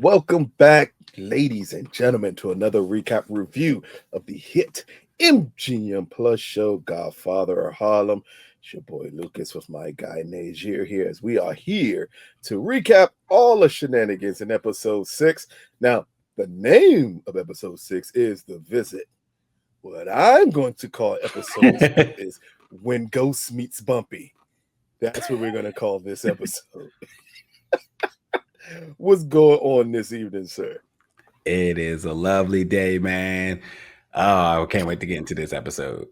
Welcome back, ladies and gentlemen, to another recap review of the hit MGM Plus show, Godfather of Harlem. It's your boy Lucas with my guy Najir here, as we are here to recap all the shenanigans in episode 6. Now, the name of episode 6 is The Visit. What I'm going to call episode 6 is When Ghost Meets Bumpy. That's what we're going to call this episode. What's going on this evening, sir? It is a lovely day, man. Oh, I can't wait to get into this episode.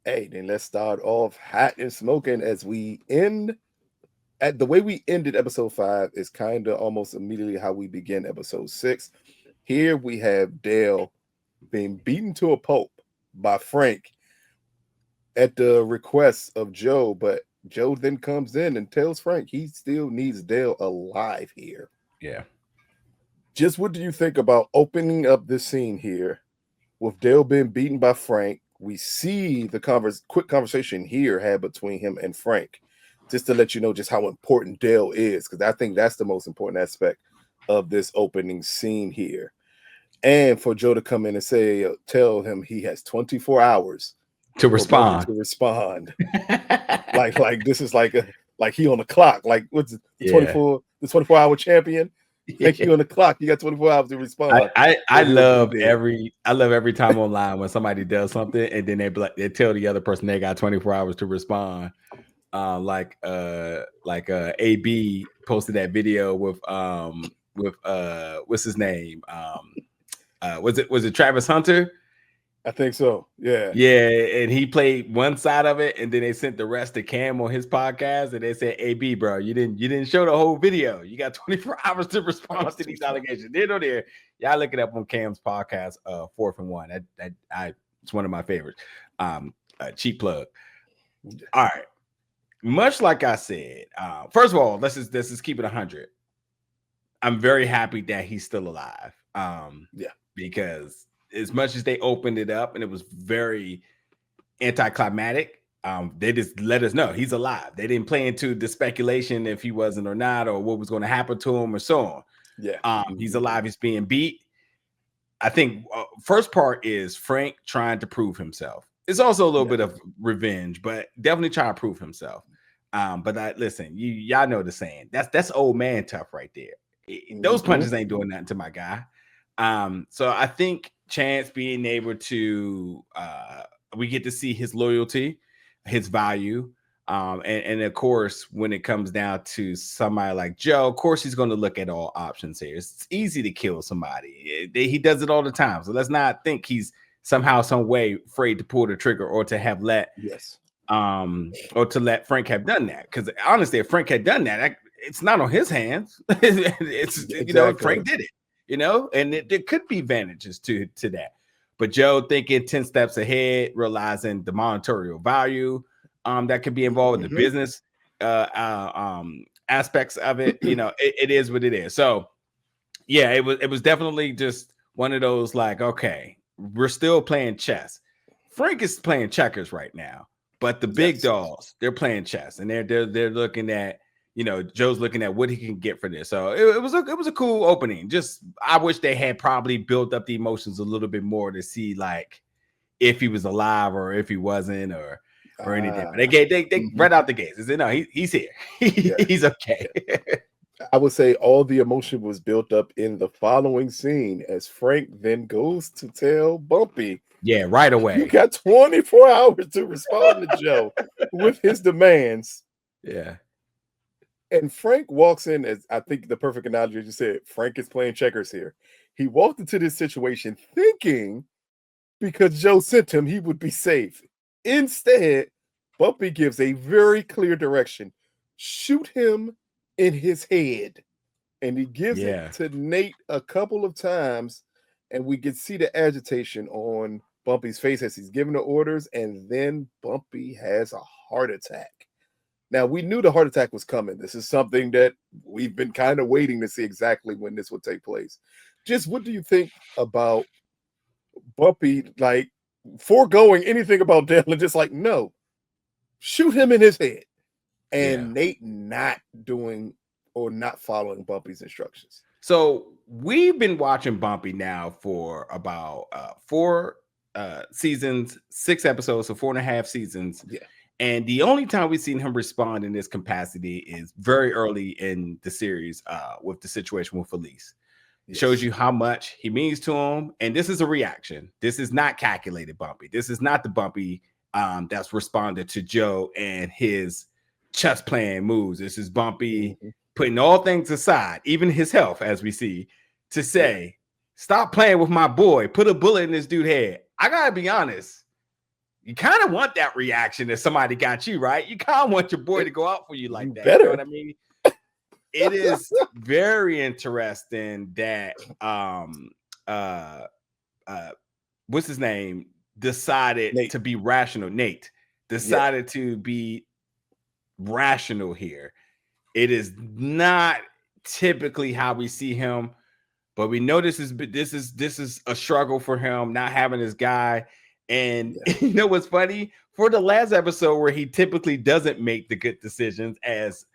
Hey, then let's start off hot and smoking as we end. At the way we ended episode 5 is kind of almost immediately how we begin episode 6. Here we have Dale being beaten to a pulp by Frank at the request of Joe, but Joe then comes in and tells Frank he still needs Dale alive here. Yeah. Just what do you think about opening up this scene here with Dale being beaten by Frank? We see the quick conversation here had between him and Frank, just to let you know just how important Dale is, because I think that's the most important aspect of this opening scene here. And for Joe to come in and say, tell him he has 24 hours to respond. like this is like he on the clock. Like what's it, 24 the 24-hour champion? Like you on the clock, you got 24 hours to respond. I love every time online when somebody does something and then they tell the other person they got 24 hours to respond. Like AB posted that video with what's his name? Was it Travis Hunter? I think so. Yeah. Yeah. And he played one side of it, and then they sent the rest to Cam on his podcast, and they said, AB, bro, you didn't show the whole video. You got 24 hours to respond to these allegations. There. Y'all look it up on Cam's podcast, 4th and 1. It's one of my favorites. Cheap plug. All right. Much like I said, first of all, let's just keep it 100. I'm very happy that he's still alive. Because as much as they opened it up and it was very anticlimactic, they just let us know he's alive. They didn't play into the speculation if he wasn't or not, or what was going to happen to him or so on. Yeah. He's alive. He's being beat. I think first part is Frank trying to prove himself. It's also a little bit of revenge, but definitely trying to prove himself. But listen, y'all know the saying. That's old man tough right there. Those punches ain't doing nothing to my guy. So I think Chance being able to we get to see his loyalty, his value, and of course when it comes down to somebody like Joe, of course he's going to look at all options here. It's easy to kill somebody. He does it all the time, so let's not think he's somehow some way afraid to pull the trigger or to have let Frank have done that, because honestly if Frank had done that, it's not on his hands. It's exactly. Frank did it. And there could be advantages to that. But Joe thinking 10 steps ahead, realizing the monetary value that could be involved in the business aspects of it. It is what it is. So yeah, it was definitely just one of those like, okay, we're still playing chess. Frank is playing checkers right now, but the big dogs, they're playing chess, and they're looking at, Joe's looking at what he can get for this. So it was a cool opening. Just I wish they had probably built up the emotions a little bit more to see like if he was alive or if he wasn't or anything. But they right out the gates. They said, no, he's here. He's okay. I would say all the emotion was built up in the following scene as Frank then goes to tell Bumpy. Yeah, right away. You got 24 hours to respond to Joe with his demands. Yeah. And Frank walks in, as I think the perfect analogy you said, Frank is playing checkers here. He walked into this situation thinking because Joe sent him, he would be safe. Instead, Bumpy gives a very clear direction. Shoot him in his head. And he gives it to Nate a couple of times, and we can see the agitation on Bumpy's face as he's giving the orders, and then Bumpy has a heart attack. Now, we knew the heart attack was coming. This is something that we've been kind of waiting to see exactly when this would take place. Just what do you think about Bumpy, like, foregoing anything about Dale and just like, no, shoot him in his head? And Nate not doing or not following Bumpy's instructions. So we've been watching Bumpy now for about 4 seasons, 6 episodes, so 4.5 seasons. Yeah. And the only time we've seen him respond in this capacity is very early in the series with the situation with Elise. Yes. Shows you how much he means to him. And this is a reaction. This is not calculated Bumpy. This is not the Bumpy that's responded to Joe and his chess playing moves. This is Bumpy putting all things aside, even his health, as we see, to say, stop playing with my boy. Put a bullet in this dude's head. I got to be honest. You kind of want that reaction if somebody got you, right? You kind of want your boy to go out for you like that. Better. You know what I mean? It is very interesting that what's his name decided to be rational. Nate decided to be rational here. It is not typically how we see him, but we know this is a struggle for him not having his guy. And you know what's funny? For the last episode where he typically doesn't make the good decisions, as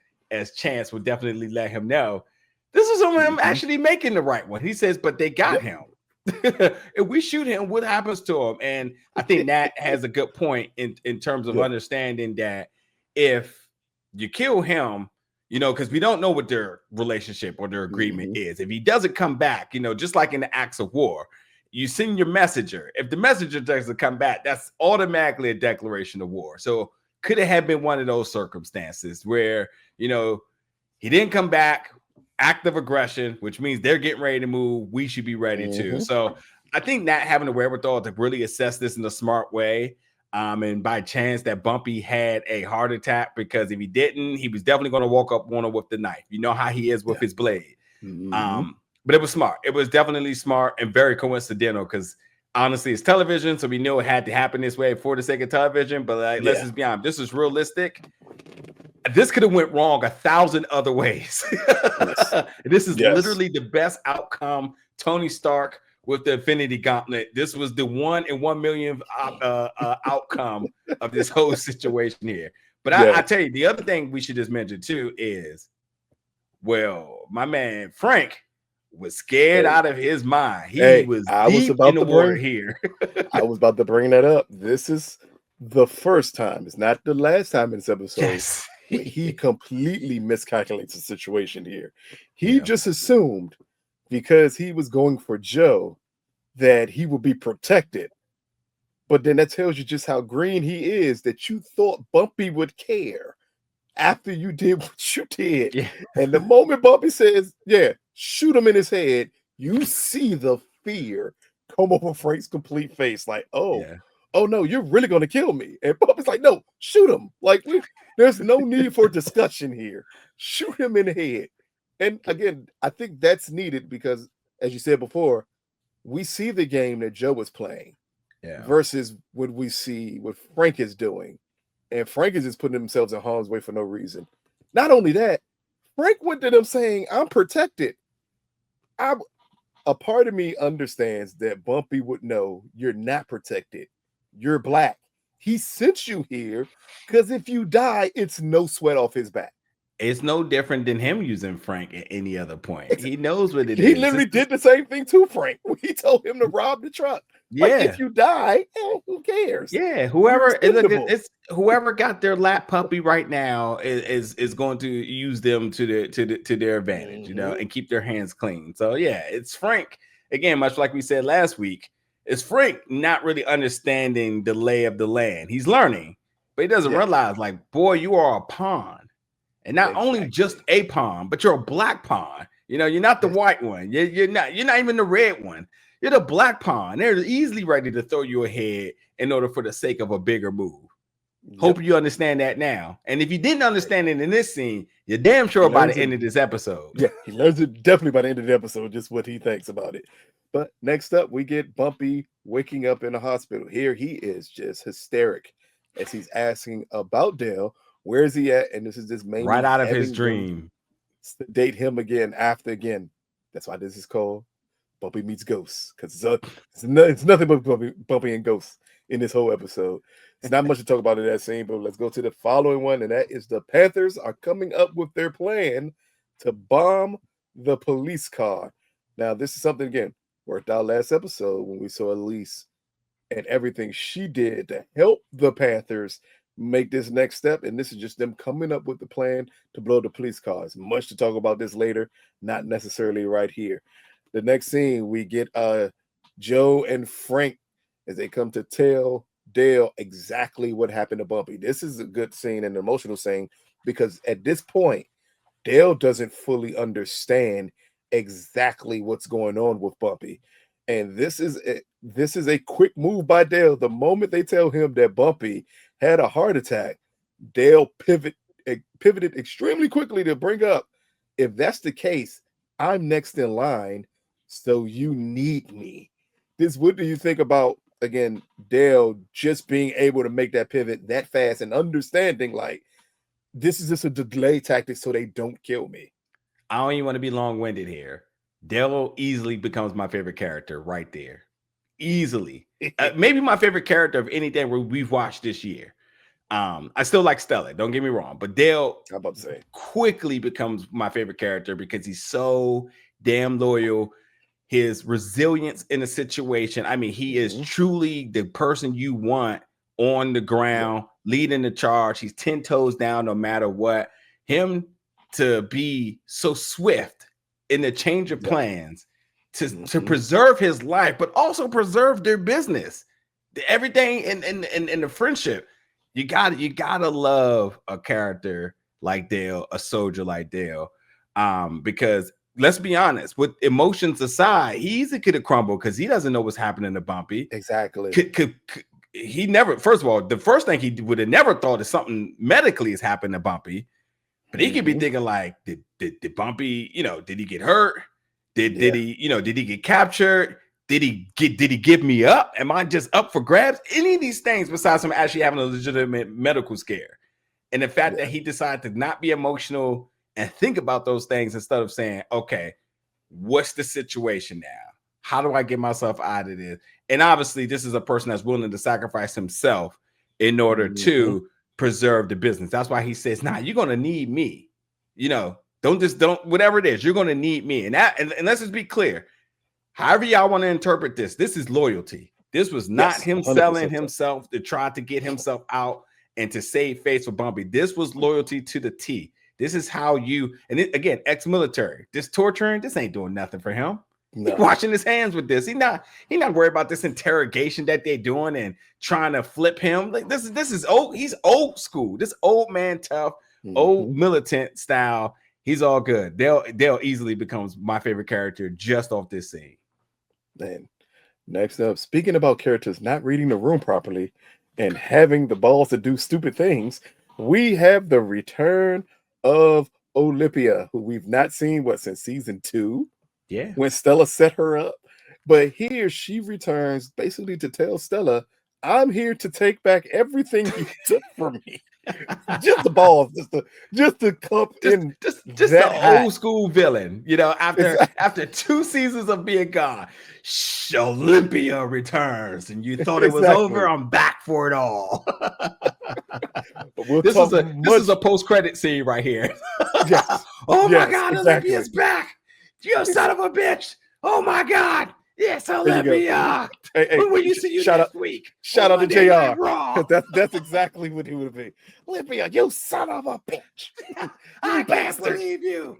Chance would definitely let him know, this is him actually making the right one. He says, but they got him. If we shoot him, what happens to him? And I think that has a good point in terms of understanding that if you kill him, you know, because we don't know what their relationship or their agreement is. If he doesn't come back, you know, just like in the acts of war, you send your messenger. If the messenger doesn't come back, that's automatically a declaration of war. So could it have been one of those circumstances where, you know, he didn't come back, act of aggression, which means they're getting ready to move. We should be ready too. So I think not having the wherewithal to really assess this in a smart way. And by chance that Bumpy had a heart attack, because if he didn't, he was definitely going to walk up on him with the knife. You know how he is with his blade. But it was smart. It was definitely smart and very coincidental because honestly, it's television. So we knew it had to happen this way for the sake of television. But like, let's just be honest, this is realistic. This could have went wrong 1,000 other ways. This is literally the best outcome. Tony Stark with the Infinity Gauntlet. This was the 1 in 1 million outcome of this whole situation here. But I tell you, the other thing we should just mention too is, well, my man Frank was scared out of his mind. He was deep in the water here. I was about to bring that up. This is the first time. It's not the last time in this episode. He completely miscalculates the situation here. He just assumed because he was going for Joe that he would be protected. But then that tells you just how green he is, that you thought Bumpy would care after you did what you did. And the moment Bumpy says, shoot him in his head, you see the fear come over Frank's complete face. Like, oh no, you're really going to kill me. And Bumpy's like, no, shoot him. Like, there's no need for discussion here. Shoot him in the head. And again, I think that's needed because, as you said before, we see the game that Joe was playing versus what we see what Frank is doing. And Frank is just putting themselves in harm's way for no reason. Not only that, Frank went to them saying, I'm protected. A part of me understands that Bumpy would know you're not protected. You're black. He sent you here because if you die, it's no sweat off his back. It's no different than him using Frank at any other point. He knows what it is. He literally did the same thing to Frank. He told him to rob the truck. Like, if you die, who cares? Yeah, whoever got their lap puppy right now is going to use them to their advantage, you know, and keep their hands clean. So yeah, it's Frank again, much like we said last week. It's Frank not really understanding the lay of the land. He's learning, but he doesn't realize, like, boy, you are a pawn. And not only just a pawn, but you're a black pawn. You know, you're not the white one. You're not even the red one. You're the black pawn. They're easily ready to throw you ahead in order for the sake of a bigger move. Hope you understand that now. And if you didn't understand it in this scene, you're damn sure by the end of this episode. Yeah, he learns it definitely by the end of the episode, just what he thinks about it. But next up, we get Bumpy waking up in a hospital. Here he is just hysteric as he's asking about Dale. Where is he at? And this is this main right out of his dream. Date him again after again. That's why this is called Bumpy Meets Ghosts, because it's nothing but Bumpy and Ghosts in this whole episode. It's not much to talk about in that scene, but let's go to the following one, and that is the Panthers are coming up with their plan to bomb the police car. Now, this is something, again, worked out last episode when we saw Elise and everything she did to help the Panthers make this next step. And this is just them coming up with the plan to blow the police cars. Much to talk about this later, not necessarily right here. The next scene, we get Joe and Frank as they come to tell Dale exactly what happened to Bumpy. This is a good scene, an emotional scene, because at this point, Dale doesn't fully understand exactly what's going on with Bumpy. And this is a quick move by Dale. The moment they tell him that Bumpy had a heart attack, Dale pivoted extremely quickly to bring up, if that's the case, I'm next in line, so you need me. What do you think about, again, Dale just being able to make that pivot that fast and understanding, like, this is just a delay tactic so they don't kill me? I don't even want to be long-winded here. Dale easily becomes my favorite character right there. Easily. Maybe my favorite character of anything we've watched this year. I still like Stella, don't get me wrong, but Dale I'm about to say quickly becomes my favorite character because he's so damn loyal. His resilience in a situation. I mean, he is truly the person you want on the ground, leading the charge. He's 10 toes down no matter what. Him to be so swift in the change of plans to preserve his life, but also preserve their business, everything in the friendship. You gotta love a character like Dale, a soldier like Dale, because let's be honest, with emotions aside, he easily could have crumbled because he doesn't know what's happening to Bumpy. Exactly. He never, first of all, the first thing he would have never thought is something medically has happened to Bumpy. But he could be thinking like, did Bumpy, did he get hurt? Did he, did he get captured? Did he give me up? Am I just up for grabs? Any of these things besides him actually having a legitimate medical scare. And the fact that he decided to not be emotional and think about those things instead of saying, okay, what's the situation now? How do I get myself out of this? And obviously, this is a person that's willing to sacrifice himself in order to preserve the business. That's why he says, nah, you're going to need me. Don't, whatever it is, you're going to need me. And let's just be clear. However y'all want to interpret this is loyalty. This was not him selling himself to try to get himself out and to save face for Bumpy. This was loyalty to the T. This is how again, ex-military, this torturing, this ain't doing nothing for him. No. He's washing his hands with this. He's not worried about this interrogation that they're doing and trying to flip him. Like this is old. He's old school. This old man tough, old militant style. He's all good. Dale easily becomes my favorite character just off this scene. Then next up, speaking about characters not reading the room properly and having the balls to do stupid things, we have the return of Olympia, who we've not seen since season 2. Yeah, when Stella set her up. But here she returns basically to tell Stella, I'm here to take back everything you took from me. Just the balls, just to come in. Just the old school villain, after 2 seasons of being gone, Olympia returns, and you thought it was over. I'm back for it all. This is a post-credit scene right here. Yes. Oh my God, Olympia's back. You son of a bitch. Oh my God. Yes, Olympia. Hey, when will you see you next week? Shout out to JR. That's exactly what he would be. Olympia, you son of a bitch. I can't believe you.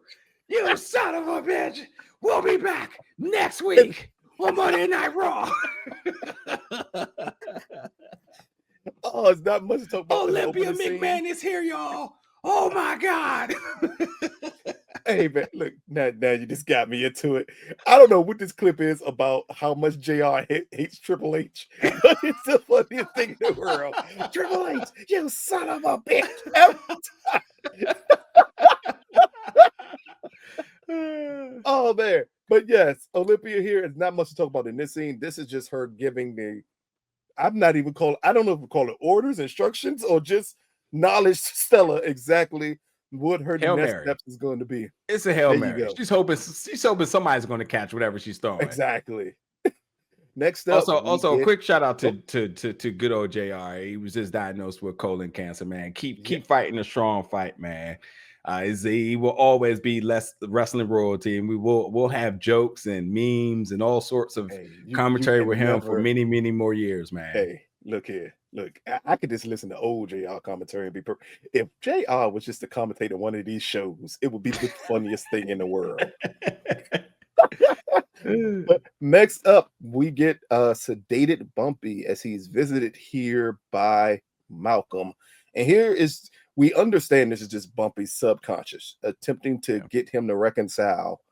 You son of a bitch. We'll be back next week on Monday Night Raw. Oh, it's not much to talk about. Olympia McMahon is here, y'all. Oh my God. Hey man, look, now you just got me into it. I don't know what this clip is about how much JR hates Triple H, but it's the funniest thing in the world. Triple H, you son of a bitch. Every time. Oh man. But yes, Olympia here is not much to talk about in this scene. This is just her giving I don't know if we call it orders, instructions, or just knowledge to Stella exactly what her next step is going to be. It's a Hail Mary. She's hoping somebody's going to catch whatever she's throwing. Exactly. Next up, Also, a quick shout out to good old JR. He was just diagnosed with colon cancer, man. Keep fighting a strong fight, man. He will always be less wrestling royalty, and we'll have jokes and memes and all sorts of commentary with him for many more years, man. Hey, look here, look. I could just listen to old JR commentary and be if JR was just a commentator on one of these shows, it would be the funniest thing in the world. But next up, we get sedated Bumpy as he's visited here by Malcolm. And we understand this is just Bumpy's subconscious attempting to get him to reconcile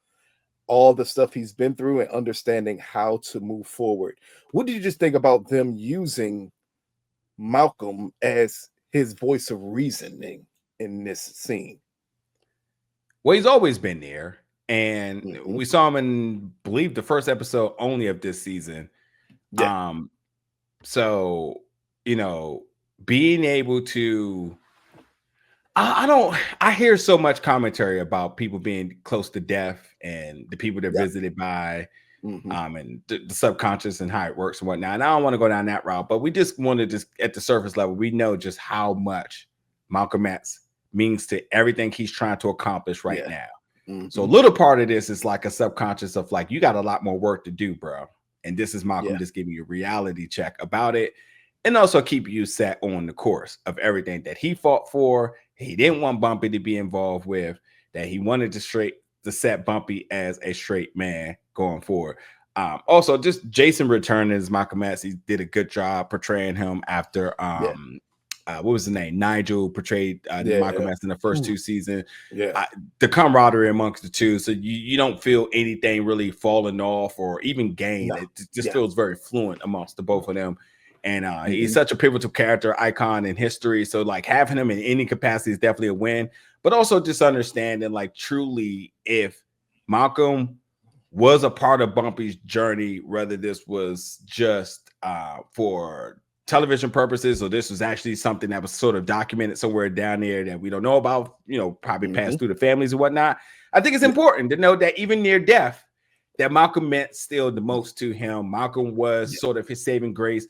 all the stuff he's been through and understanding how to move forward. What did you just think about them using Malcolm as his voice of reasoning in this scene? Well, he's always been there. And we saw him in, believe, the first episode only of this season. Yeah. So, being able to, I hear so much commentary about people being close to death and the people they're visited by, and the subconscious and how it works and whatnot. And I don't want to go down that route, but we just want to just at the surface level, we know just how much Malcolm X means to everything he's trying to accomplish right now. So a little part of this is like a subconscious of like, you got a lot more work to do, bro. And this is Malcolm just giving you a reality check about it. And also keep you set on the course of everything that he fought for. He didn't want Bumpy to be involved with, that he wanted to set Bumpy as a straight man going forward. Also, just Jason returning as Malcolm X. He did a good job portraying him after what was the name? Nigel portrayed Malcolm X in the first two seasons. The camaraderie amongst the two, so you don't feel anything really falling off or even gain. It just feels very fluent amongst the both of them. And he's such a pivotal character, icon in history. So like having him in any capacity is definitely a win. But also just understanding like truly if Malcolm was a part of Bumpy's journey, whether this was just for television purposes, or this was actually something that was sort of documented somewhere down there that we don't know about, probably passed through the families and whatnot. I think it's important to know that even near death, that Malcolm meant still the most to him. Malcolm was sort of his saving grace.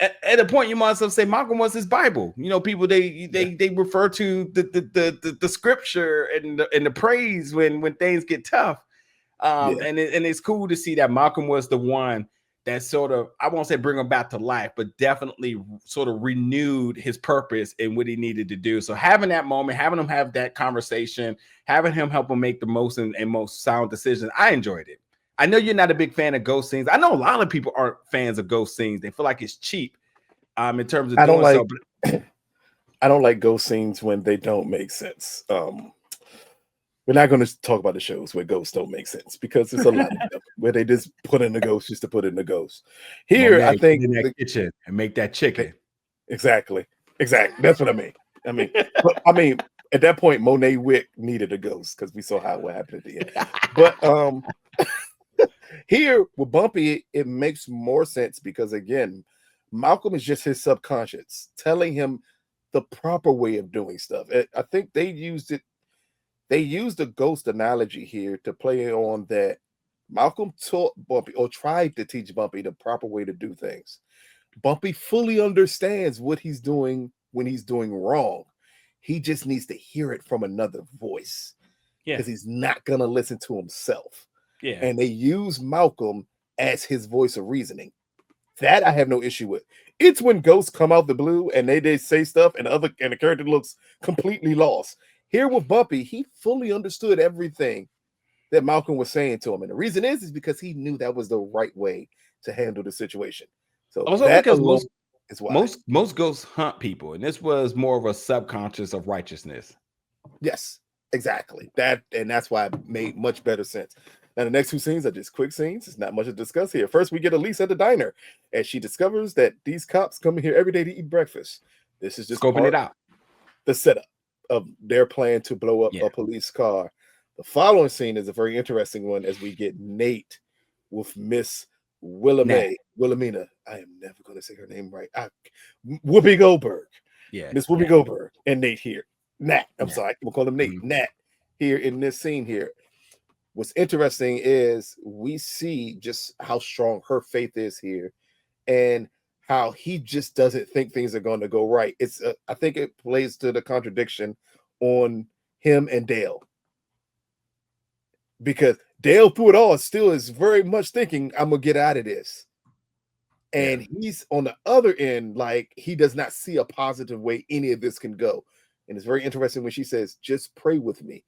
At a point, you might as well say Malcolm was his Bible. People they refer to the scripture and the praise when things get tough. And it's cool to see that Malcolm was the one that sort of, I won't say bring him back to life, but definitely sort of renewed his purpose and what he needed to do. So having that moment, having him have that conversation, having him help him make the most and most sound decisions, I enjoyed it. I know you're not a big fan of ghost scenes. I know a lot of people aren't fans of ghost scenes. They feel like it's cheap in terms of I don't like ghost scenes when they don't make sense. We're not going to talk about the shows where ghosts don't make sense because there's a lot of them where they just put in the ghost just to put in the ghost. Here, I think in that kitchen and make that chicken. Exactly. That's what I mean. At that point, Monet Wick needed a ghost because we saw what happened at the end. But here with Bumpy, it makes more sense because again, Malcolm is just his subconscious telling him the proper way of doing stuff. I think they used the ghost analogy here to play on that. Malcolm taught Bumpy or tried to teach Bumpy the proper way to do things. Bumpy fully understands what he's doing when he's doing wrong. He just needs to hear it from another voice because he's not going to listen to himself. And they use Malcolm as his voice of reasoning. That I have no issue with. It's when ghosts come out the blue and they say stuff and the character looks completely lost. Here with Bumpy, he fully understood everything that Malcolm was saying to him. And the reason is because he knew that was the right way to handle the situation. So also because most ghosts hunt people, and this was more of a subconscious of righteousness. Yes, exactly. That's why it made much better sense. Now, the next two scenes are just quick scenes. It's not much to discuss here. First, we get Elise at the diner as she discovers that these cops come in here every day to eat breakfast. This is just scoping it out. The setup of their plan to blow up a police car. The following scene is a very interesting one as we get Nate with Miss Wilhelmina. I am never going to say her name right. Whoopi Goldberg. Miss Whoopi Goldberg and Nate here. Nat. I'm sorry. We'll call him Nate. Nat here in this scene here. what's interesting is we see just how strong her faith is here, and how he just doesn't think things are going to go right. It's I think it plays to the contradiction on him and Dale, because Dale through it all still is very much thinking, I'm gonna get out of this. And he's on the other end, like he does not see a positive way any of this can go. And it's very interesting when she says, just pray with me.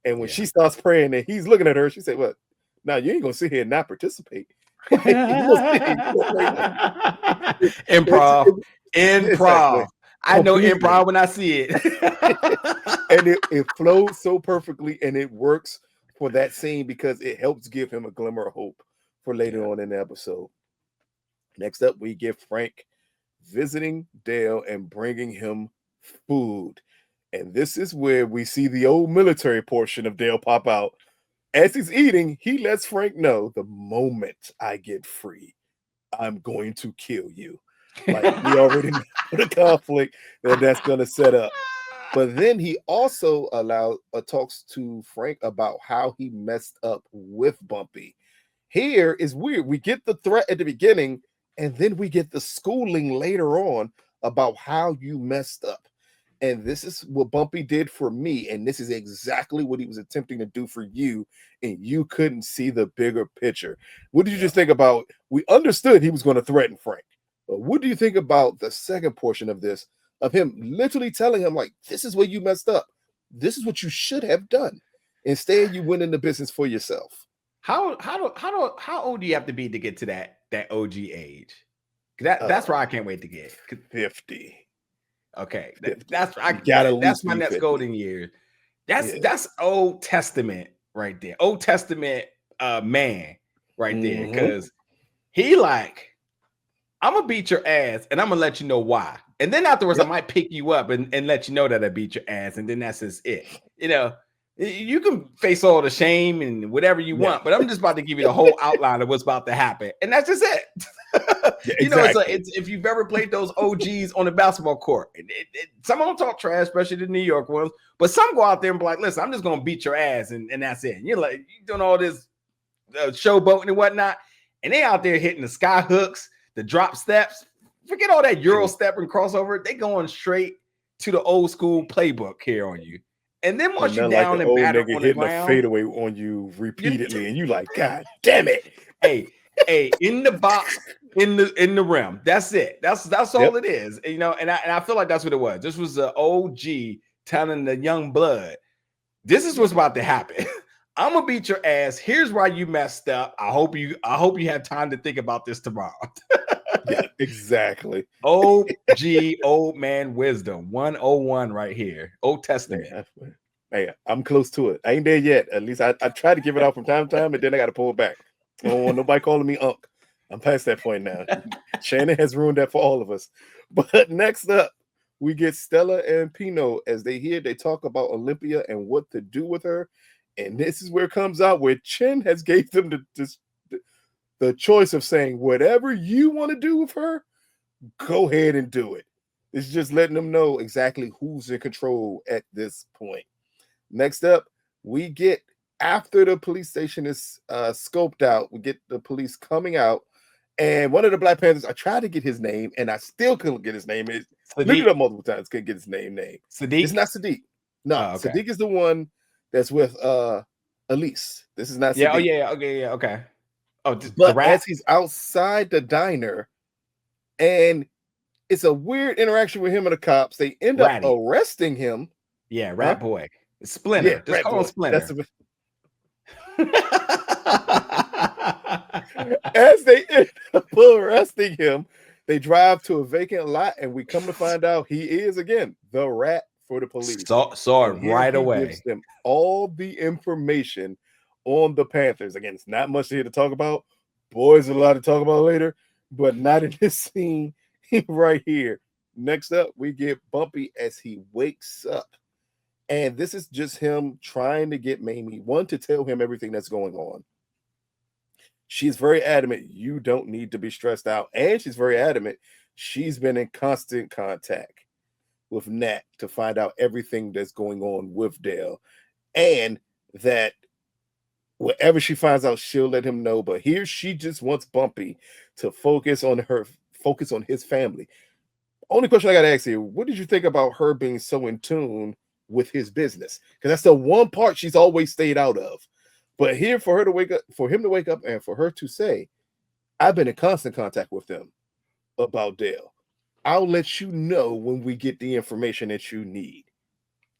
And when she starts praying and he's looking at her, she said, well, now you ain't gonna sit here and not participate. Like, improv. Exactly. I know Completely. improv when I see it. And it flows so perfectly, and it works for that scene because it helps give him a glimmer of hope for later on in the episode. Next up, we get Frank visiting Dale and bringing him food. And this is where we see the old military portion of Dale pop out. As he's eating, he lets Frank know, the moment I get free, I'm going to kill you. Like, we already know the conflict that's going to set up. But then he also talks to Frank about how he messed up with Bumpy. Here is weird. We get the threat at the beginning, and then we get the schooling later on about how you messed up. And this is what Bumpy did for me, and this is exactly what he was attempting to do for you, and you couldn't see the bigger picture. What did you just think about? We understood he was going to threaten Frank, but what do you think about the second portion of this, of him literally telling him, like, this is where you messed up. This is what you should have done. Instead, you went into business for yourself. How old do you have to be to get to that OG age? That's where I can't wait to get 50. Okay, 50. that's my next 50. golden year. That's Old Testament right there. Old Testament man right there, because he like, I'm gonna beat your ass and I'm gonna let you know why. And then afterwards, I might pick you up and let you know that I beat your ass, and then that's just it. You know, you can face all the shame and whatever you want, but I'm just about to give you the whole outline of what's about to happen, and that's just it. You know, it's if you've ever played those OGs on the basketball court, some of them talk trash, especially the New York ones, but some go out there and be like, listen, I'm just gonna beat your ass, and that's it. And you're like, you're doing all this showboating and whatnot, and they out there hitting the sky hooks, the drop steps. Forget all that Euro step and crossover. They going straight to the old school playbook here on you. And then once you're down and battered on the ground, a fadeaway on you repeatedly, and you like, God damn it! Hey, in the box, in the rim. That's it. That's all it is. You know, and I feel like that's what it was. This was the OG telling the young blood, this is what's about to happen. I'm gonna beat your ass. Here's why you messed up. I hope you have time to think about this tomorrow. Yeah, exactly. OG, old man wisdom, 101 right here. Old Testament. Hey, I'm close to it. I ain't there yet. At least I try to give it out from time to time, and then I got to pull it back. I don't want nobody calling me Unc. I'm past that point now. Shannon has ruined that for all of us. But next up, we get Stella and Pino. As they talk about Olympia and what to do with her. And this is where it comes out, where Chen has gave them the choice of saying, whatever you want to do with her, go ahead and do it. It's just letting them know exactly who's in control at this point. Next up, we get, after the police station is scoped out, we get the police coming out, and one of the Black Panthers, I tried to get his name, and I still couldn't get his name. Looked it up multiple times, couldn't get his name. Sadiq? It's not Sadiq. No, okay. Sadiq is the one that's with Elise. This is not Sadiq. Okay. Oh, but as he's outside the diner, and it's a weird interaction with him and the cops, they end up arresting him. Yeah, Rat Boy. It's Splinter. Yeah, just call him Splinter. As they end up arresting him, they drive to a vacant lot, and we come to find out he is, again, the rat for the police. Saw it right away. Gives them all the information on the Panthers. Again, it's not much here to talk about. Boys, a lot to talk about later, but not in this scene right here. Next up, we get Bumpy as he wakes up. And this is just him trying to get Mamie, one, to tell him everything that's going on. She's very adamant, you don't need to be stressed out. And she's very adamant, she's been in constant contact with Nat to find out everything that's going on with Dale. And that Whatever she finds out, she'll let him know. But here she just wants Bumpy to focus on his family. Only question I gotta ask you, what did you think about her being so in tune with his business? Because that's the one part she's always stayed out of. But here for him to wake up and for her to say, I've been in constant contact with them about Dale. I'll let you know when we get the information that you need.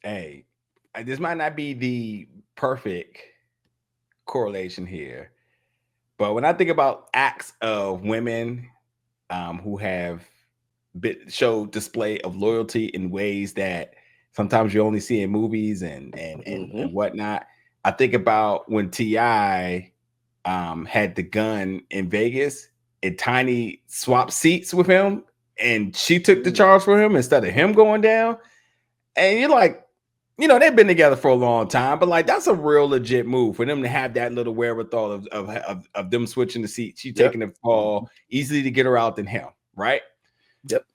Hey, this might not be the perfect correlation here, but when I think about acts of women who have showed display of loyalty in ways that sometimes you only see in movies and whatnot, I think about when T.I. had the gun in Vegas and Tiny swapped seats with him and she took the charge for him instead of him going down. And you're like, they've been together for a long time, but like that's a real legit move for them to have that little wherewithal of them switching the seats. She taking the fall easily to get her out than him, right? Yep.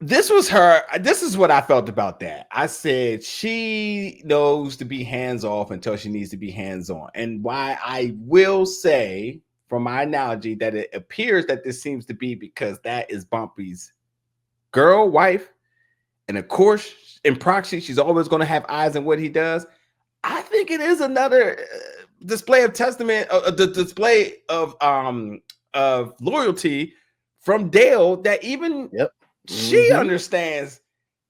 This is what I felt about that. I said she knows to be hands off until she needs to be hands on. And why I will say from my analogy that it appears that this seems to be because that is Bumpy's wife. And of course, in proxy, she's always going to have eyes on what he does. I think it is another display of testament, the display of loyalty from Dale that even she understands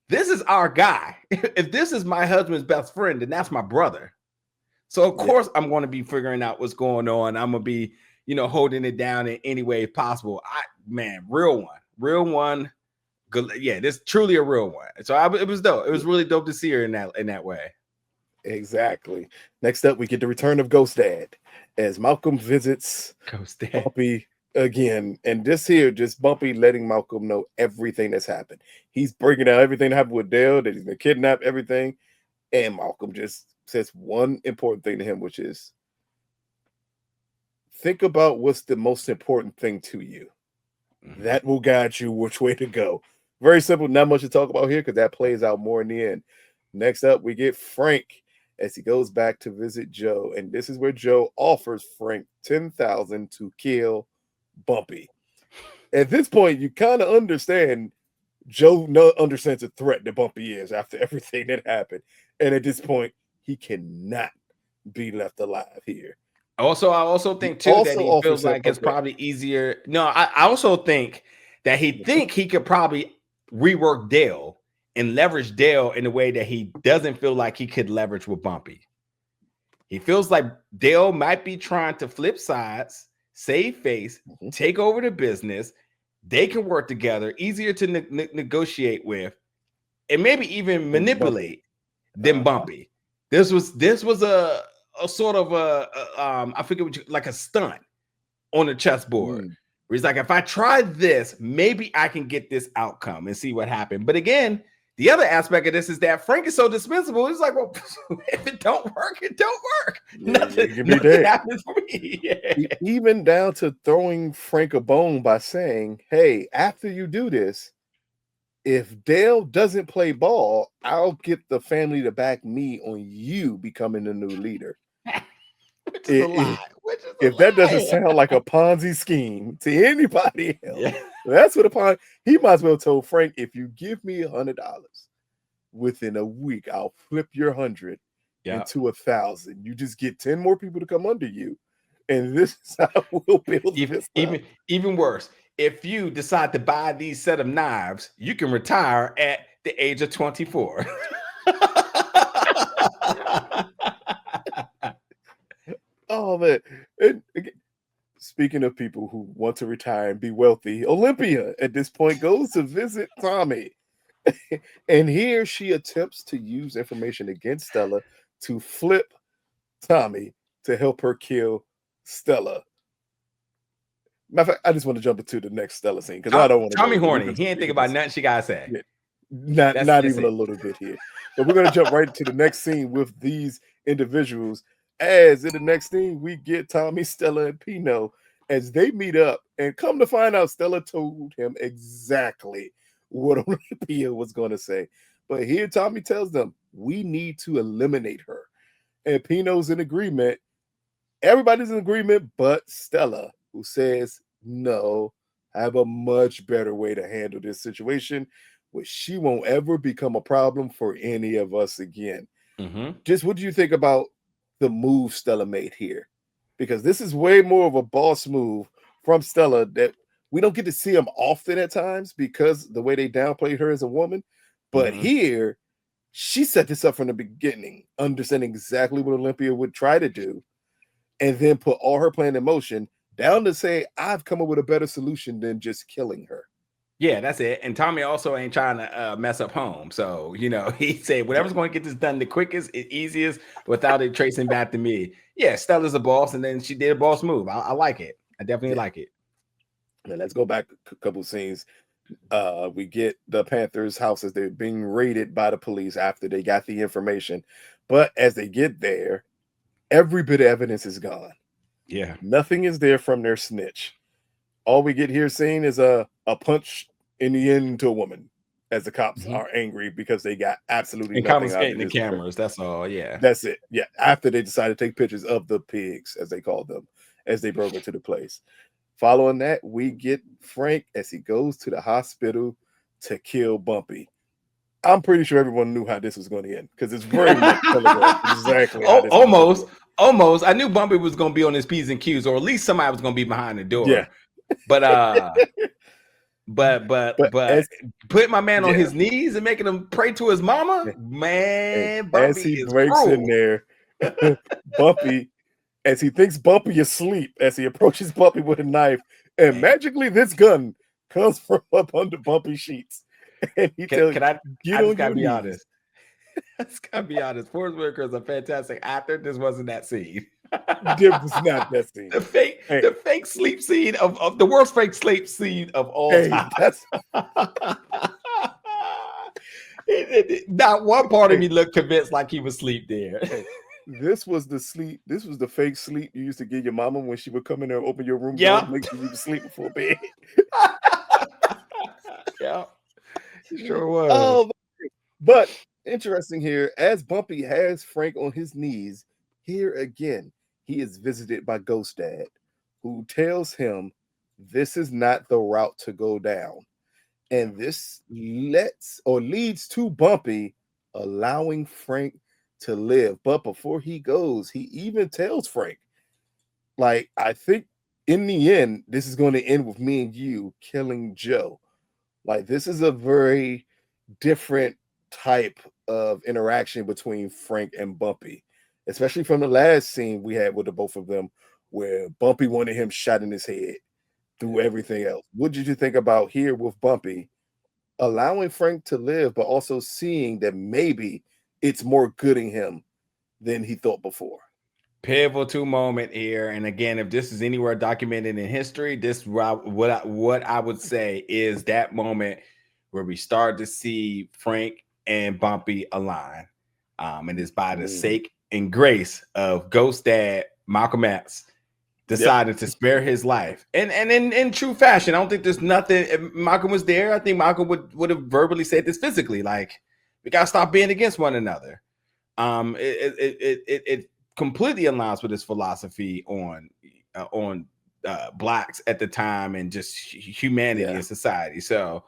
this is our guy. If this is my husband's best friend, then that's my brother. So of course I'm going to be figuring out what's going on. I'm going to be, holding it down in any way possible. Real one. Good. Yeah, this truly a real one. So it was dope. It was really dope to see her in that way. Exactly. Next up, we get the return of Ghost Dad as Malcolm visits Ghost Dad. Bumpy again. And this here, just Bumpy letting Malcolm know everything that's happened. He's breaking down everything that happened with Dale, that he's been kidnapped, everything. And Malcolm just says one important thing to him, which is, think about what's the most important thing to you. That will guide you which way to go. Very simple, not much to talk about here because that plays out more in the end. Next up, we get Frank as he goes back to visit Joe. And this is where Joe offers Frank $10,000 to kill Bumpy. At this point, you kind of understand Joe understands the threat that Bumpy is after everything that happened. And at this point, he cannot be left alive here. I also think too that he feels like it's probably easier. No, I also think that he could probably rework Dale and leverage Dale in a way that he doesn't feel like he could leverage with Bumpy. He feels like Dale might be trying to flip sides, save face, take over the business. They can work together, easier to negotiate with, and maybe even manipulate than Bumpy. This was a sort of I forget what like a stunt on the chessboard. Where he's like, if I try this, maybe I can get this outcome and see what happened. But again, the other aspect of this is that Frank is so dispensable. He's like, well, if it don't work, it don't work. Nothing happens for me. Even down to throwing Frank a bone by saying, hey, after you do this, if Dale doesn't play ball, I'll get the family to back me on you becoming the new leader. Which is a lie. If that doesn't sound like a Ponzi scheme to anybody else, that's what a Ponzi. He might as well told Frank, if you give me $100 within a week, I'll flip your 100 into 1,000. You just get 10 more people to come under you, and this is how we'll build even worse. If you decide to buy these set of knives, you can retire at the age of 24. Oh man! And again, speaking of people who want to retire and be wealthy, Olympia at this point goes to visit Tommy, and here she attempts to use information against Stella to flip Tommy to help her kill Stella. Matter of fact, I just want to jump into the next Stella scene because I don't want to. Tommy horny. He ain't think about nothing she gotta say. Yeah. Not even a little bit here. But we're gonna jump right to the next scene with these individuals. As in the next scene, we get Tommy, Stella, and Pino as they meet up, and come to find out, Stella told him exactly what Olympia was going to say. But here, Tommy tells them, we need to eliminate her. And Pino's in agreement, Everybody's in agreement but Stella, who says, no, I have a much better way to handle this situation, where she won't ever become a problem for any of us again. Just what do you think about the move Stella made here? Because this is way more of a boss move from Stella that we don't get to see him often at times because the way they downplayed her as a woman. But here, she set this up from the beginning, understanding exactly what Olympia would try to do, and then put all her plan in motion down to say, I've come up with a better solution than just killing her. Yeah, that's it. And Tommy also ain't trying to mess up home. So, he said, whatever's going to get this done the quickest, easiest, without it tracing back to me. Yeah, Stella's a boss, and then she did a boss move. I like it. I definitely like it. Now, let's go back a couple scenes. We get the Panthers' house as they're being raided by the police after they got the information. But as they get there, every bit of evidence is gone. Yeah. Nothing is there from their snitch. All we get here seen is a punch in the end to a woman as the cops are angry because they got absolutely nothing confiscating the cameras. That's all. Yeah. That's it. Yeah. After they decided to take pictures of the pigs, as they called them, as they broke into the place. Following that, we get Frank as he goes to the hospital to kill Bumpy. I'm pretty sure everyone knew how this was going to end because it's very much telegraphed exactly. Almost. I knew Bumpy was going to be on his P's and Q's, or at least somebody was going to be behind the door. Yeah. But put my man on his knees and making him pray to his mama, man. Bumpy as he breaks in there, Bumpy, as he thinks Bumpy is asleep, as he approaches Bumpy with a knife, and magically this gun comes from up under Bumpy's sheets. And he tells you, I just gotta be honest. I just gotta be honest. Forrest Whitaker is a fantastic actor. This wasn't that scene. This was not that scene. The fake sleep scene of the worst fake sleep scene of all time. Not one part of me looked convinced like he was asleep there. This was the fake sleep you used to give your mama when she would come in there and open your room door and make sure you could sleep before bed. Yeah. Sure was. Oh, but interesting here, as Bumpy has Frank on his knees, here again, he is visited by Ghost Dad, who tells him this is not the route to go down. And this leads to Bumpy allowing Frank to live. But before he goes, he even tells Frank, like, I think in the end, this is going to end with me and you killing Joe. Like, this is a very different type of interaction between Frank and Bumpy, especially from the last scene we had with the both of them, where Bumpy wanted him shot in his head through everything else. What did you think about here with Bumpy allowing Frank to live, but also seeing that maybe it's more good in him than he thought before? Pivotal moment here, and again, if this is anywhere documented in history, this what I would say is that moment where we start to see Frank and Bumpy align, and it's by the sake and grace of Ghost Dad Malcolm X decided to spare his life, and in true fashion. I don't think there's nothing. If Malcolm was there, I think Malcolm would have verbally said this physically, like, we gotta stop being against one another. It completely aligns with his philosophy on blacks at the time and just humanity and society. So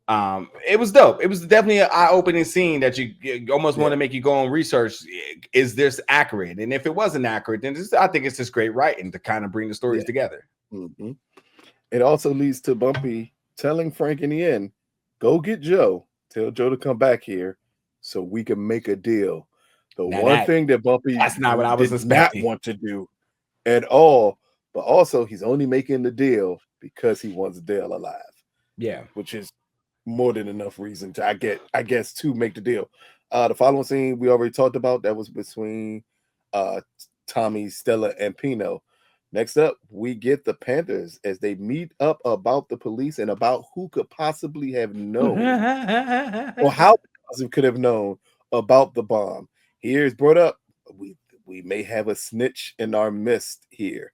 it was dope. It was definitely an eye-opening scene that you almost want to make you go on research. Is this accurate? And if it wasn't accurate, then I think it's just great writing to kind of bring the stories together. It also leads to Bumpy telling Frank in the end, go get Joe, tell Joe to come back here so we can make a deal. One thing that Bumpy that's not what I was expecting. Not want to do at all, but also he's only making the deal because he wants Dale alive. Yeah, which is more than enough reason to I guess to make the deal. The following scene we already talked about, that was between Tommy, Stella, and Pino. Next up, we get the Panthers as they meet up about the police and about who could possibly have known or how could have known about the bomb. Here is brought up, we may have a snitch in our midst here.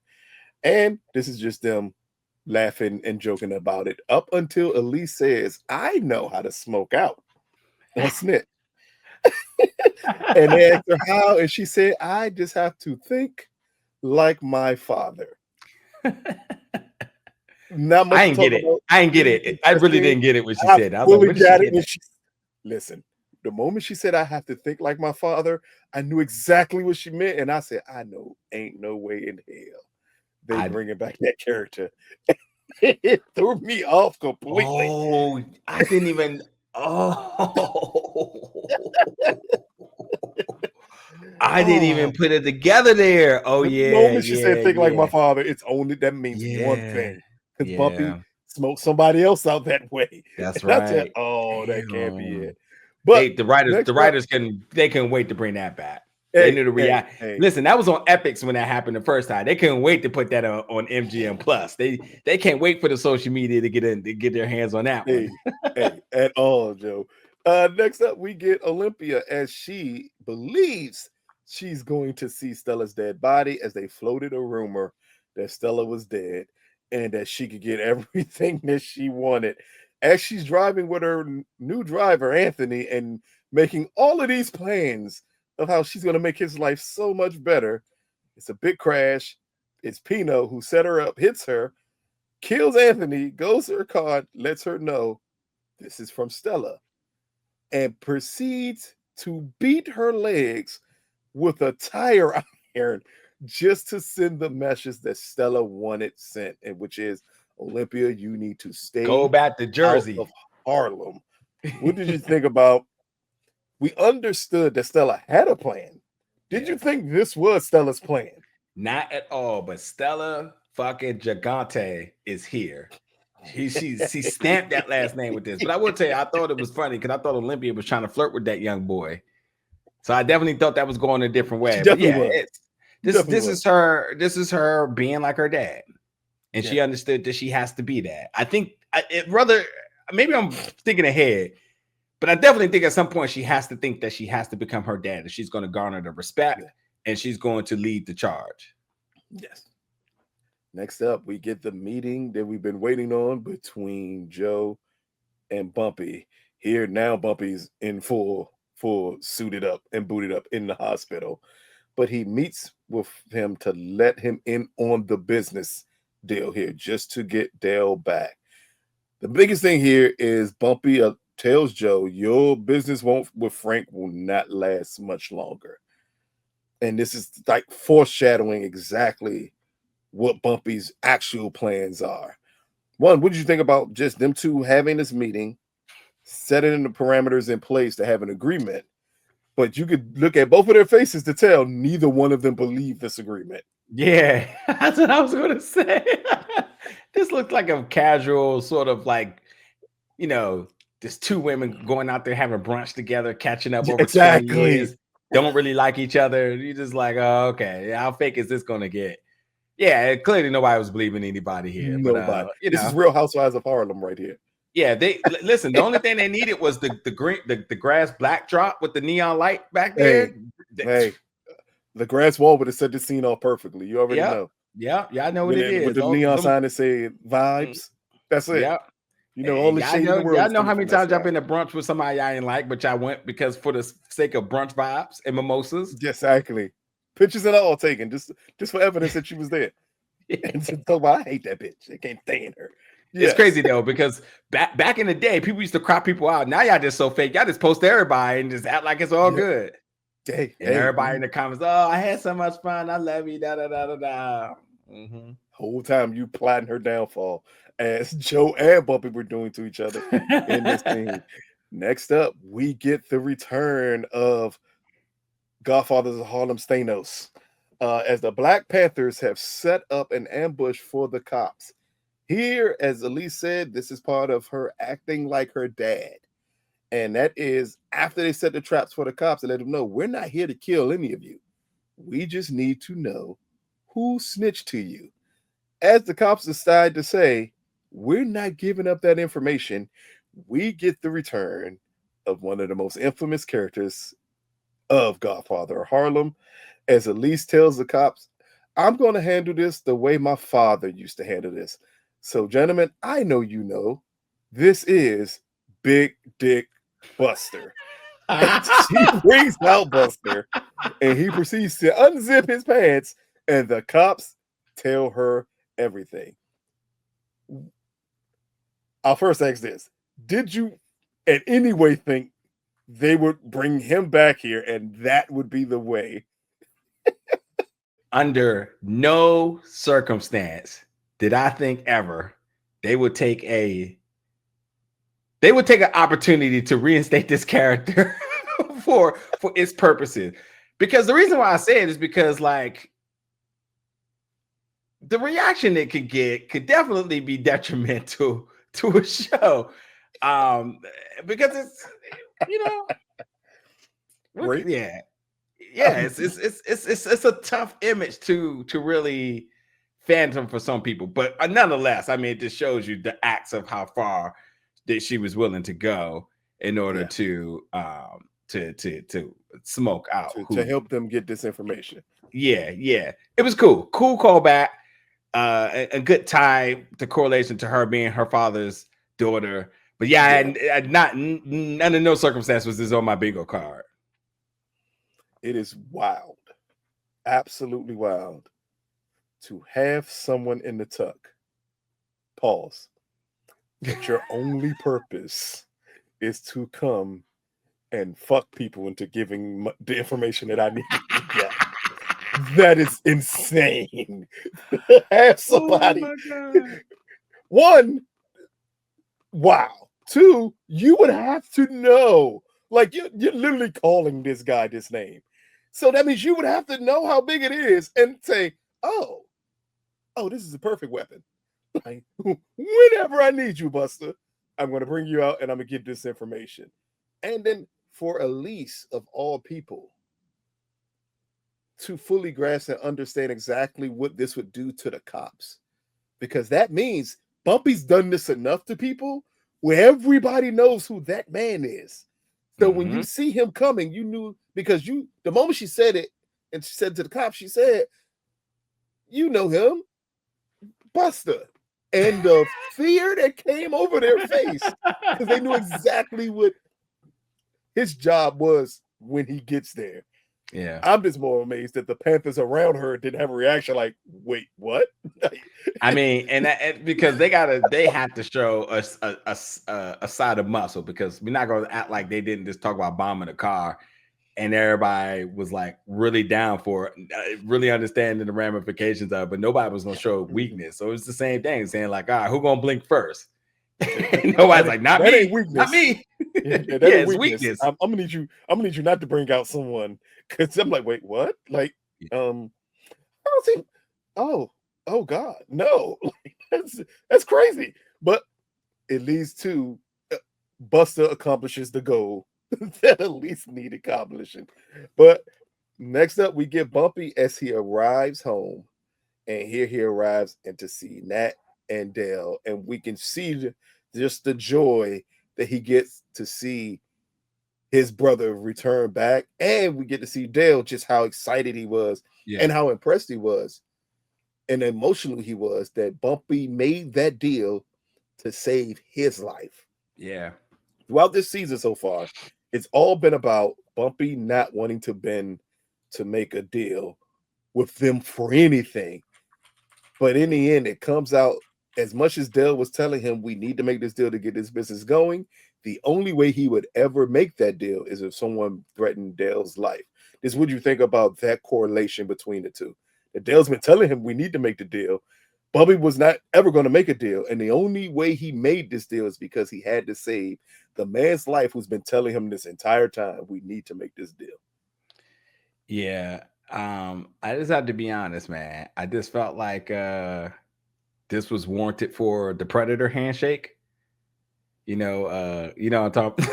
And this is just them laughing and joking about it up until Elise says, I know how to smoke out a snitch. And they asked her how, and she said, I just have to think like my father. Not much I to ain't get talk it. about. I ain't get Really it. I really interesting. didn't get it when she I said it. I was like, fully where did she got it get when that? she listen. The moment she said I have to think like my father, I knew exactly what she meant, and I said, I know, ain't no way in hell they I bringing back that character. It threw me off completely. I didn't even oh I didn't even Oh, put it together there. Oh the yeah, moment she said yeah, think like my yeah. father, it's only that means one Yeah. thing. Because Bumpy Yeah. smoked somebody else out that way. That's And I said, right. oh, that can't be Damn. it. But The writers, next up, they couldn't wait to bring that back. They hey, knew the hey, react. hey, Listen, that was on Epics when that happened the first time. They couldn't wait to put that on MGM Plus. They can't wait for the social media to get their hands on that one. hey, at all, Joe. Next up, we get Olympia as she believes she's going to see Stella's dead body as they floated a rumor that Stella was dead and that she could get everything that she wanted. As she's driving with her new driver, Anthony, and making all of these plans of how she's going to make his life so much better, it's a big crash. It's Pino who set her up, hits her, kills Anthony, goes to her car, lets her know this is from Stella, and proceeds to beat her legs with a tire iron just to send the message that Stella wanted sent, and which is Olympia, you need to Go stay back to out Jersey. of Harlem. What did you think about? We understood that Stella had a plan. Did you Yes. think this was Stella's plan? Not at all, but Stella fucking Gigante is here. She stamped that last name with this. But I will tell you, I thought it was funny because I thought Olympia was trying to flirt with that young boy. So I definitely thought that was going a different She way. But definitely yeah, was. it's Definitely this was. is her being like her dad. And Yeah. she understood that she has to be that. I think rather maybe I'm thinking ahead, but I definitely think at some point she has to think that she has to become her dad, and she's going to garner the respect and she's going to lead the charge. Yes. Next up, we get the meeting that we've been waiting on between Joe and Bumpy. Here now, Bumpy's in full suited up and booted up in the hospital, but he meets with him to let him in on the business deal here, just to get Dale back. The biggest thing here is Bumpy tells Joe, "Your business won't with Frank will not last much longer," and this is like foreshadowing exactly what Bumpy's actual plans are. One, what did you think about just them two having this meeting, setting the parameters in place to have an agreement? But you could look at both of their faces to tell neither one of them believed this agreement. Yeah, that's what I was going to say. This looked like a casual sort of like, there's two women going out there having brunch together, catching up over 20 Exactly. years, don't really like each other. You're just like, oh, okay, how fake is this going to get? Yeah, clearly nobody was believing anybody here, but Nobody. This is Real Housewives of Harlem right here. yeah, listen. The only thing they needed was the green, the grass backdrop with the neon light back there. Hey, the grass wall would have set the scene off perfectly. You already Yep, know. yeah, I know what it With is. the All neon them, sign that say vibes. That's it. yeah. You know, all the shade in the world Y'all is know coming how many from that times y'all sky. been to brunch with somebody I ain't like, but y'all went because for the sake of brunch vibes and mimosas. Exactly. Pictures and all taken, just for evidence that she was there. And to talk about, I hate that bitch. I can't stand her. It's Yes. crazy though, because back in the day, people used to crop people out. Now y'all just so fake. Y'all just post everybody and just act like it's all good. Hey, and everybody in the comments, oh, I had so much fun. I love you. Da da da da da. Mm-hmm. Whole time you plotting her downfall, as Joe and Bumpy were doing to each other in this scene. Next up, we get the return of Godfathers of Harlem Thanos, as the Black Panthers have set up an ambush for the cops. Here, as Elise said, this is part of her acting like her dad. And that is after they set the traps for the cops, they let them know we're not here to kill any of you. We just need to know who snitched to you. As the cops decide to say, we're not giving up that information, we get the return of one of the most infamous characters of Godfather of Harlem, as Elise tells the cops, I'm going to handle this the way my father used to handle this. So, gentlemen, I know you know, this is Big Dick Buster. And she brings out Buster, and he proceeds to unzip his pants And the cops tell her everything. I'll first ask this. Did you in any way think they would bring him back here and that would be the way? Under no circumstance did I think ever they would take an opportunity to reinstate this character for its purposes. Because the reason why I say it is because, like, the reaction it could get could definitely be detrimental to a show. Because it's, you know, Right? yeah, it's a tough image to really phantom for some people, but nonetheless, I mean, it just shows you the acts of how far that she was willing to go in order to smoke out to help them get this information. Yeah, it was cool callback, a good tie to correlation to her being her father's daughter. But I not under no circumstance was this on my bingo card. It is wild, absolutely wild, to have someone in the tuck. Pause. But your only purpose is to come and fuck people into giving the information that I need to get. That is insane. Have somebody. Oh, one, wow. Two, you would have to know. Like, you're literally calling this guy this name. So that means you would have to know how big it is and say, oh, this is a perfect weapon. Like, whenever I need you, Buster, I'm going to bring you out and I'm going to give this information. And then for Elise, of all people, to fully grasp and understand exactly what this would do to the cops. Because that means Bumpy's done this enough to people where everybody knows who that man is. So when you see him coming, you knew, because the moment she said it, and she said to the cops, she said, you know him, Buster. And the fear that came over their face, because they knew exactly what his job was when he gets there. Yeah, I'm just more amazed that the Panthers around her didn't have a reaction like, wait, what? I mean, and because they have to show us a side of muscle, because we're not going to act like they didn't just talk about bombing a car and everybody was like really down for it, really understanding the ramifications of it, but nobody was going to show weakness. So it's the same thing, saying like, all right, who's going to blink first? Nobody's like, not me, not me. It's weakness. I'm gonna need you not to bring out someone, because I'm like, wait, what? Like, I don't think. Oh God, no, that's crazy. But it leads to Buster accomplishes the goal that Elise needed accomplishing. But next up, we get Bumpy as he arrives home, and here he arrives and to see Nat and Dale, and we can see just the joy that he gets to see his brother return back, and we get to see Dale just how excited he was and how impressed he was and emotional he was that Bumpy made that deal to save his life. Yeah. Throughout this season so far, it's all been about Bumpy not wanting to bend to make a deal with them for anything. But in the end, it comes out, as much as Dale was telling him, we need to make this deal to get this business going, the only way he would ever make that deal is if someone threatened Dale's life. This, what do you think about that correlation between the two? That Dale's been telling him we need to make the deal. Bubby was not ever going to make a deal. And the only way he made this deal is because he had to save the man's life who's been telling him this entire time, we need to make this deal. Yeah. I just have to be honest, man. I just felt like this was warranted for the Predator handshake. I'm talking.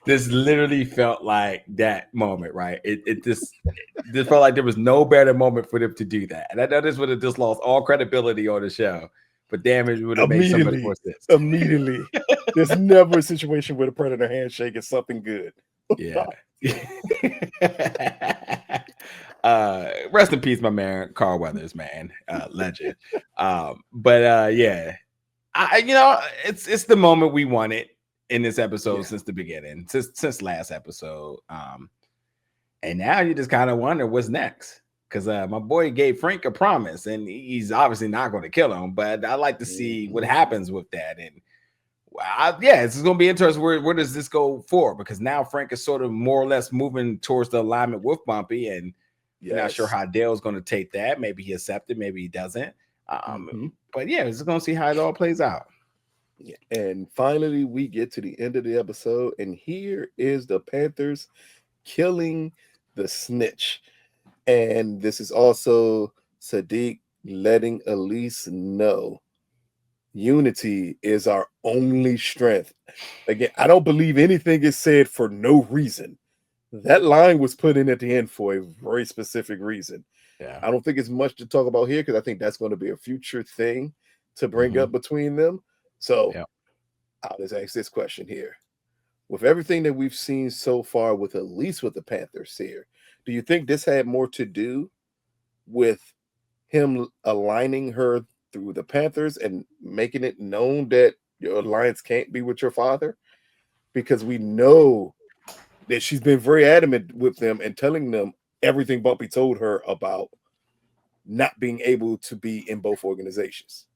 This literally felt like that moment, right? It just felt like there was no better moment for them to do that. And I know this would have just lost all credibility on the show, but damn, it would have made so much more sense. Immediately. There's never a situation where the Predator handshake is something good. Yeah. Rest in peace, my man, Carl Weathers, man. Legend. Yeah. It's the moment we wanted in this episode since the beginning, since last episode. And now you just kind of wonder what's next. Because my boy gave Frank a promise, and he's obviously not going to kill him. But I like to see what happens with that. And yeah, it's going to be interesting. Where does this go for? Because now Frank is sort of more or less moving towards the alignment with Bumpy, and you're not sure how Dale's going to take that. Maybe he accepts it, maybe he doesn't. But yeah, we're just going to see how it all plays out. Yeah. And finally, we get to the end of the episode, and here is the Panthers killing the snitch. And this is also Sadiq letting Elise know unity is our only strength. Again, I don't believe anything is said for no reason. That line was put in at the end for a very specific reason. Yeah. I don't think it's much to talk about here because I think that's going to be a future thing to bring up between them. So I'll just ask this question here. With everything that we've seen so far with Elise with the Panthers here, do you think this had more to do with him aligning her through the Panthers and making it known that your alliance can't be with your father? Because we know that she's been very adamant with them and telling them everything Bumpy told her about not being able to be in both organizations.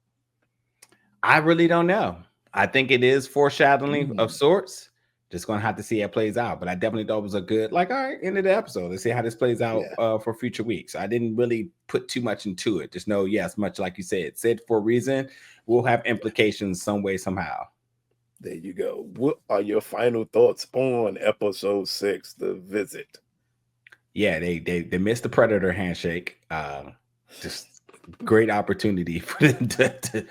I really don't know. I think it is foreshadowing of sorts. Just gonna have to see how it plays out. But I definitely thought it was a good, like, all right, end of the episode. Let's see how this plays out for future weeks. I didn't really put too much into it. Just know, yes, much like you said for a reason, will have implications some way, somehow. There you go. What are your final thoughts on episode 6, The Visit? Yeah, they missed the Predator handshake. Just great opportunity for them to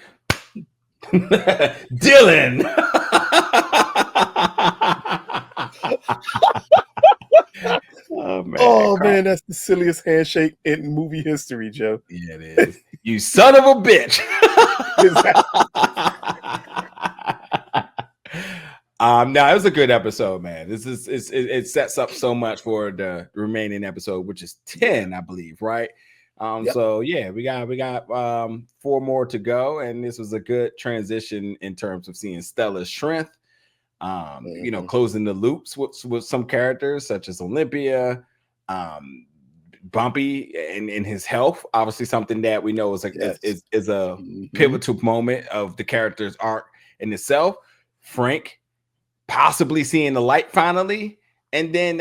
Dylan. Oh man, that's the silliest handshake in movie history, Joe. Yeah, it is. You son of a bitch. No, it was a good episode, man. It sets up so much for the remaining episode, which is 10, I believe, right? So yeah, we got 4 more to go, and this was a good transition in terms of seeing Stella's strength. You know, closing the loops with some characters such as Olympia, Bumpy, and his health. Obviously, something that we know is like is a pivotal moment of the character's arc in itself. Frank possibly seeing the light finally, and then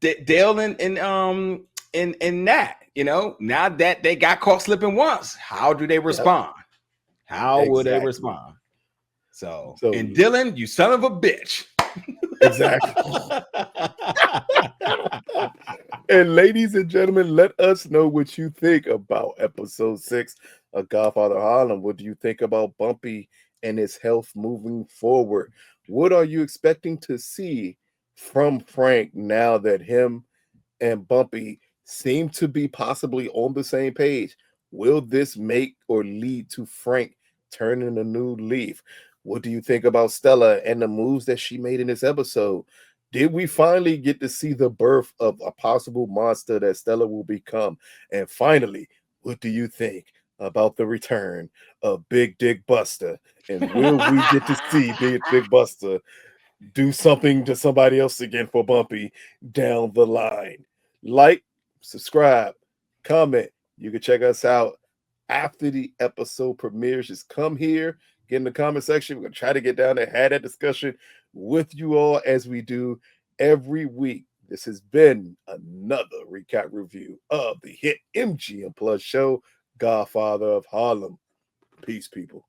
Dale and Nat. You know, now that they got caught slipping once, how do they respond? How would they respond? So, and Dylan, you son of a bitch. Exactly. And ladies and gentlemen, let us know what you think about episode 6 of Godfather of Harlem. What do you think about Bumpy and his health moving forward? What are you expecting to see from Frank now that him and Bumpy seem to be possibly on the same page? Will this make or lead to Frank turning a new leaf? What do you think about Stella and the moves that she made in this episode? Did we finally get to see the birth of a possible monster that Stella will become? And finally, what do you think about the return of Big Dick Buster? And will we get to see Big Dick Buster do something to somebody else again for Bumpy down the line? Like, subscribe, comment. You can check us out after the episode premieres. Just come here, get in the comment section. We're going to try to get down there, have that discussion with you all as we do every week. This has been another recap review of the hit MGM Plus show, Godfather of Harlem. Peace, people.